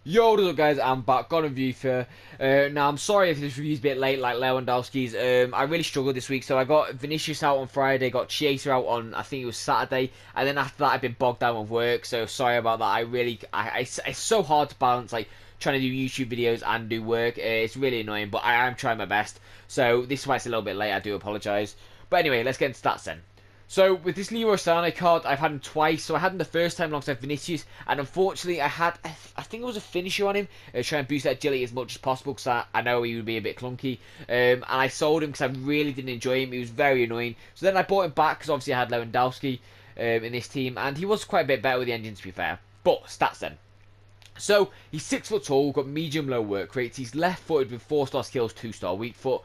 Yo, what's up guys, I'm back on a review for, now I'm sorry if this review's a bit late like Lewandowski's, I really struggled this week, so I got Vinicius out on Friday, got Chaser out on, I think it was Saturday, and then after that I've been bogged down with work, so sorry about that. It's so hard to balance, like, trying to do YouTube videos and do work. It's really annoying, but I am trying my best, so this is why it's a little bit late. I do apologise, but anyway, let's get into stats then. So with this Leroy Sane card, I've had him twice. So I had him the first time alongside Vinicius, and unfortunately I think it was a finisher on him, try and boost that agility as much as possible because I know he would be a bit clunky. And I sold him because I really didn't enjoy him. He was very annoying. So then I bought him back because obviously I had Lewandowski in this team, and he was quite a bit better with the engine to be fair. But stats then. So he's 6 foot tall, got medium low work rates. He's left footed with 4-star skills, 2-star weak foot.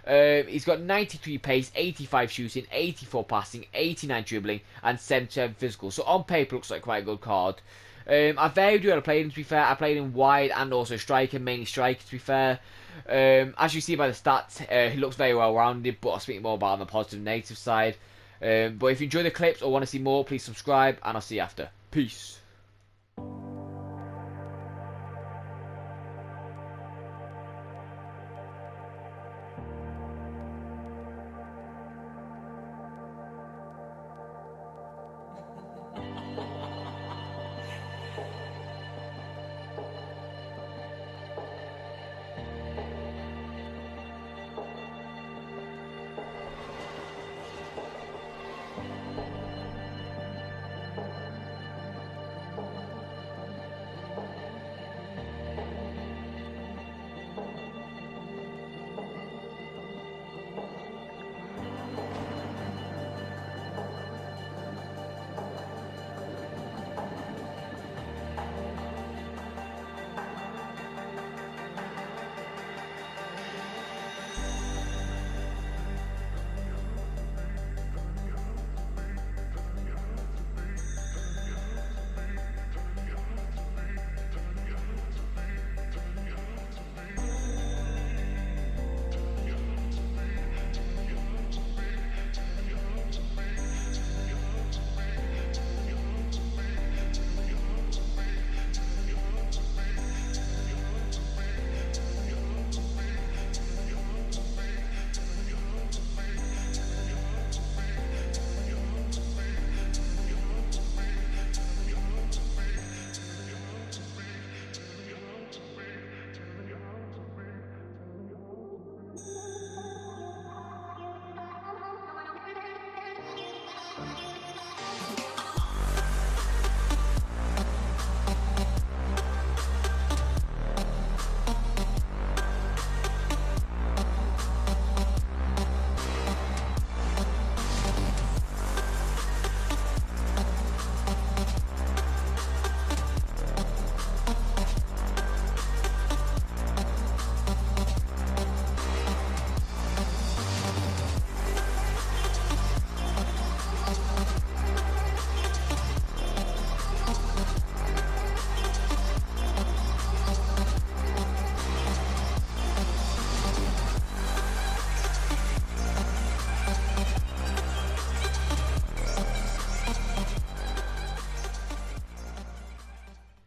He's got 93 pace, 85 shooting, 84 passing, 89 dribbling, and 77 physical. So on paper, looks like quite a good card. I varied where I played him, to be fair. I played him wide and also striker, mainly striker, to be fair. As you see by the stats, he looks very well rounded, but I'll speak more about on the positive and negative side. But if you enjoy the clips or want to see more, please subscribe, and I'll see you after. Peace.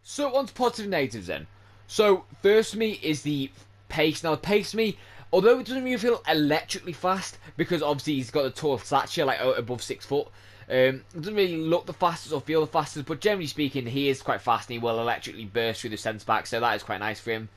So on to positive negatives then. So first for me is the pace. Now the pace for me, although it doesn't really feel electrically fast, because obviously he's got the tall stature, like above 6 foot. It doesn't really look the fastest or feel the fastest, but generally speaking, he is quite fast and he will electrically burst through the centre back, so that is quite nice for him.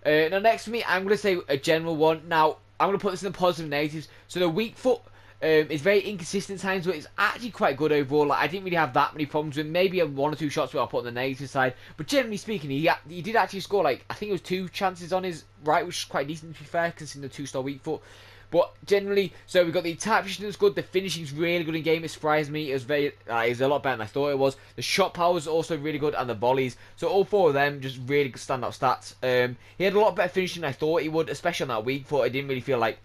Now next for me, I'm going to say a general one. Now I'm going to put this in the positive and negatives. So the weak foot is very inconsistent at times, but it's actually quite good overall. Like, I didn't really have that many problems with maybe one or two shots where I'll put on the negative side. But generally speaking, he did actually score, like, I think it was 2 chances on his right, which is quite decent to be fair, considering the 2-star weak foot. But generally, so we've got the attack position is good, the finishing's really good in game. It surprised me. It was a lot better than I thought it was. The shot power is also really good, and the volleys. So all 4 of them just really good standout stats. He had a lot better finishing than I thought he would, especially on that weak foot. I didn't really feel like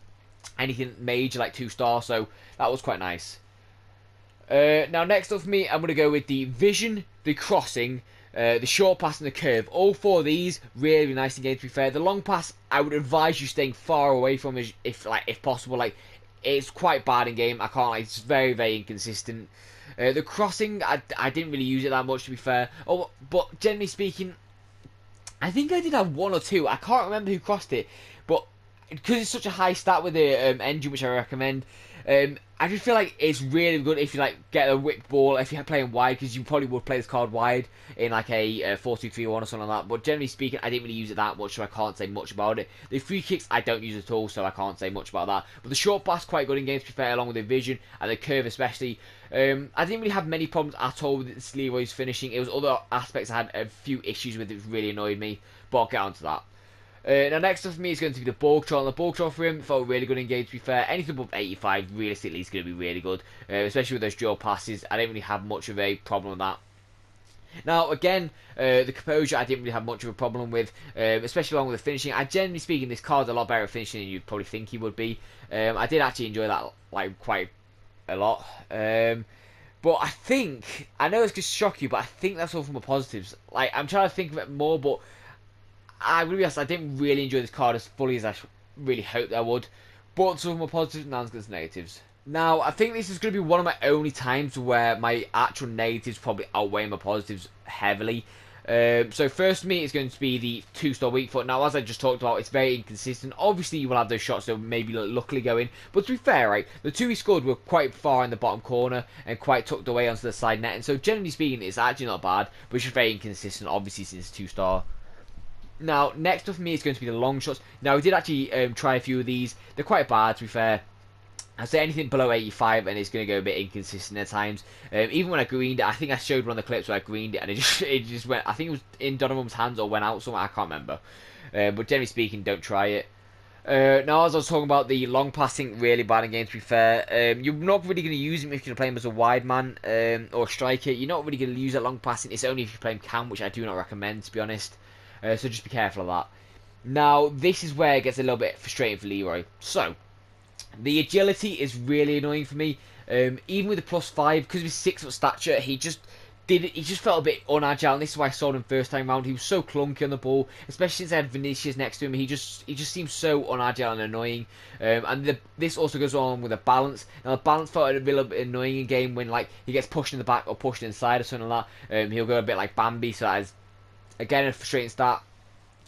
anything major like 2-star, so that was quite nice. Now next up for me, I'm going to go with the vision, the crossing, the short pass and the curve. All 4 of these really nice in game, to be fair. The long pass, I would advise you staying far away from it if possible. Like, it's quite bad in game, I can't lie, it's very inconsistent. The crossing, I didn't really use it that much, to be fair. But generally speaking, I think I did have one or two. I can't remember who crossed it, but because it's such a high stat with the engine, which I recommend, I just feel like it's really good if you like get a whip ball if you're playing wide, because you probably would play this card wide in like a 4-2-3-1 or something like that. But generally speaking, I didn't really use it that much, so I can't say much about it. The free kicks I don't use at all, so I can't say much about that. But the short pass quite good in games, to be fair, along with the vision and the curve especially. I didn't really have many problems at all with this Leroy's finishing. It was other aspects I had a few issues with, it really annoyed me, but I'll get onto that. Now next up for me is going to be the ball control. The ball control for him felt really good in game, to be fair. Anything above 85 realistically is going to be really good, especially with those dual passes. I didn't really have much of a problem with that. Now again, the composure I didn't really have much of a problem with, especially along with the finishing. Generally speaking, this card's a lot better at finishing than you'd probably think he would be. I did actually enjoy that like quite a lot. But I know it's going to shock you, but I think that's all from the positives. Like, I'm trying to think of it more, but I'm going to be honest, I didn't really enjoy this card as fully as I really hoped I would. But some of my positives and some negatives. Now, I think this is going to be one of my only times where my actual negatives probably outweigh my positives heavily. So first for me, it's going to be the 2-star weak foot. Now, as I just talked about, it's very inconsistent. Obviously, you will have those shots that maybe luckily go in. But to be fair, right, the two he scored were quite far in the bottom corner and quite tucked away onto the side net. And so, generally speaking, it's actually not bad, but it's just very inconsistent, obviously, since 2-star. Now, next up for me is going to be the long shots. Now, we did actually try a few of these. They're quite bad, to be fair. I'd say anything below 85 and it's going to go a bit inconsistent at times. Even when I greened it, I think I showed one of the clips where I greened it and it just went, I think it was in Donovan's hands or went out somewhere, I can't remember. But generally speaking, don't try it. Now, as I was talking about the long passing, really bad in games, to be fair. You're not really going to use him if you're going to play him as a wide man or striker. You're not really going to use that long passing. It's only if you play him cam, which I do not recommend, to be honest. So just be careful of that. Now, this is where it gets a little bit frustrating for Leroy. So, the agility is really annoying for me. Even with the +5, because of his 6-foot stature, he just felt a bit unagile, and this is why I saw him first time round. He was so clunky on the ball, especially since I had Vinicius next to him. He just seems so unagile and annoying. This also goes on with the balance. Now the balance felt a little bit annoying in game when like he gets pushed in the back or pushed inside or something like that. He'll go a bit like Bambi, so that is again a frustrating start.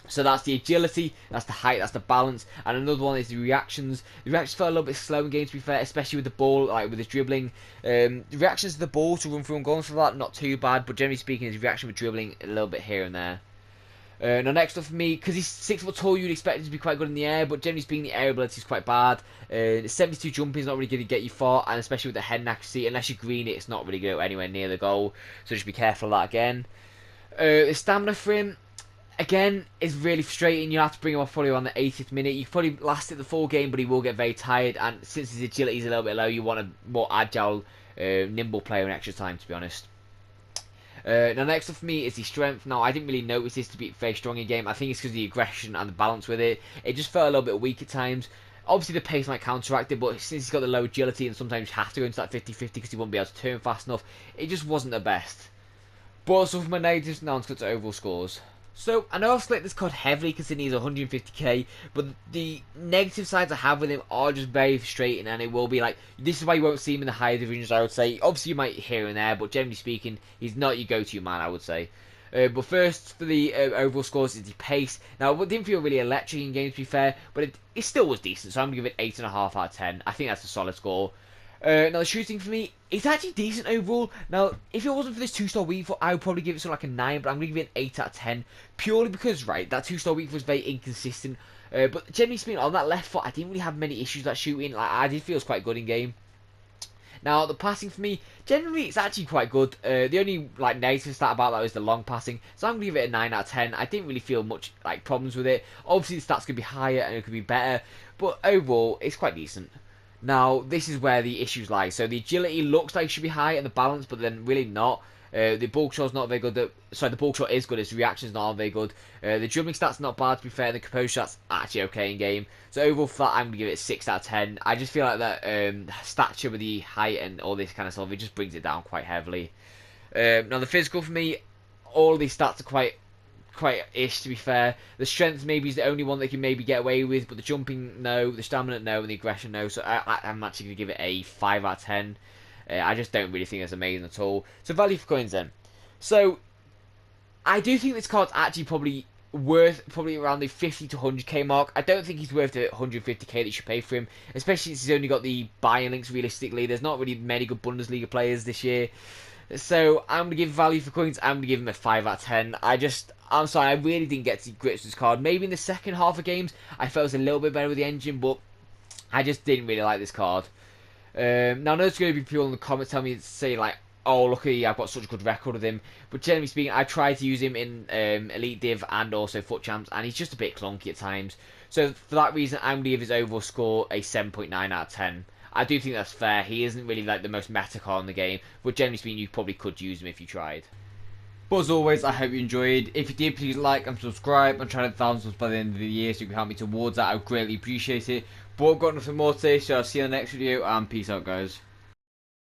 So that's the agility, that's the height, that's the balance, and another one is the reactions. The reactions felt a little bit slow in games, to be fair, especially with the ball, like with his dribbling. The reactions to the ball to run through and going for that, not too bad, but generally speaking, his reaction with dribbling a little bit here and there. Now next up for me, because he's 6 foot tall, you'd expect him to be quite good in the air, but generally speaking, the air ability is quite bad. 72 jumping is not really going to get you far, and especially with the head and accuracy, unless you green it, it's not really going to go anywhere near the goal. So just be careful of that again. The stamina for him, again, is really frustrating. You have to bring him off probably on the 80th minute. You can probably last it the full game, but he will get very tired. And since his agility is a little bit low, you want a more agile, nimble player in extra time, to be honest. Now, next up for me is the strength. Now, I didn't really notice this to be very strong in game. I think it's because of the aggression and the balance with it. It just felt a little bit weak at times. Obviously, the pace might counteract it, but since he's got the low agility and sometimes you have to go into that 50-50 because he won't be able to turn fast enough, it just wasn't the best. But also for my negatives, now let's go to overall scores. So, I know I've split this card heavily considering he's 150k, but the negative sides I have with him are just very frustrating, and it will be like, this is why you won't see him in the higher divisions, I would say. Obviously, you might here and there, but generally speaking, he's not your go-to man, I would say. But first, for the overall scores, is the pace. Now, it didn't feel really electric in games, to be fair, but it still was decent, so I'm going to give it 8.5 out of 10. I think that's a solid score. Now, the shooting for me, it's actually decent overall. Now, if it wasn't for this 2-star weak foot, I would probably give it something like a 9, but I'm going to give it an 8 out of 10. Purely because, right, that 2-star weak foot was very inconsistent. But generally speaking, on that left foot, I didn't really have many issues with that shooting. Like, I did feel it was quite good in game. Now, the passing for me, generally, it's actually quite good. The only like negative stat about that is the long passing. So I'm going to give it a 9 out of 10. I didn't really feel much like problems with it. Obviously, the stats could be higher and it could be better. But overall, it's quite decent. Now, this is where the issues lie. So the agility looks like it should be high and the balance, but then really not. The ball shot's not very good. Sorry, the ball shot is good. His reaction's not very good. The dribbling stats not bad, to be fair. The composure stats actually okay in game. So overall for that, I'm going to give it a 6 out of 10. I just feel like that stature with the height and all this kind of stuff, it just brings it down quite heavily. Now, the physical for me, all of these stats are quite ish, to be fair. The strength maybe is the only one that can maybe get away with, but the jumping, no. The stamina, no. And the aggression, no. So I'm actually going to give it a 5 out of 10. I just don't really think it's amazing at all. So value for coins then. So I do think this card's actually probably worth probably around the 50 to 100k mark. I don't think he's worth the 150k that you should pay for him, especially since he's only got the buying links realistically. There's not really many good Bundesliga players this year. So I'm going to give value for coins. I'm going to give him a 5 out of 10. I'm sorry, I really didn't get to grips with this card. Maybe in the second half of games, I felt it was a little bit better with the engine, but I just didn't really like this card. Now, I know there's going to be people in the comments telling me, say like, oh, look at you, I've got such a good record with him. But generally speaking, I tried to use him in Elite Div and also Foot Champs, and he's just a bit clunky at times. So for that reason, I'm going to give his overall score a 7.9 out of 10. I do think that's fair. He isn't really like the most meta card in the game, but generally speaking, you probably could use him if you tried. But as always, I hope you enjoyed. If you did, please like and subscribe. I'm trying to hit thousands by the end of the year, so you can help me towards that. I would greatly appreciate it. But I've got nothing more to say, so I'll see you in the next video, and peace out, guys.